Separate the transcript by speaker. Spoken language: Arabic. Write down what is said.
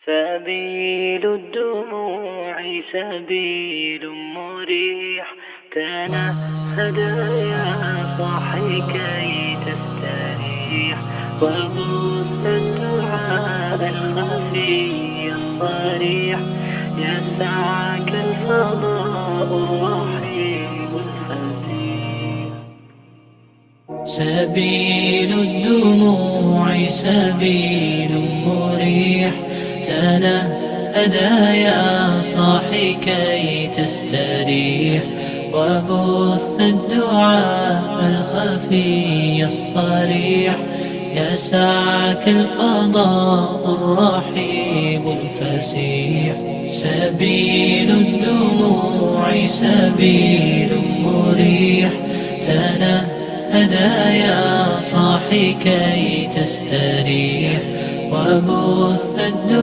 Speaker 1: سبيل الدموع سبيل مريح، تنهد يا صاحي كي تستريح، وبث الدعاء الخفي الصريح، يسعك الفضاء الرحيم الفسيح.
Speaker 2: سبيل الدموع سبيل مريح، تنهد يا صاحي كي تستريح، وبث الدعاء الخفي الصريح، يسعك الفضاء الرحيب الفسيح. سبيل الدموع سبيل مريح، تنهد يا صاحي كي تستريح، وبث الدعاء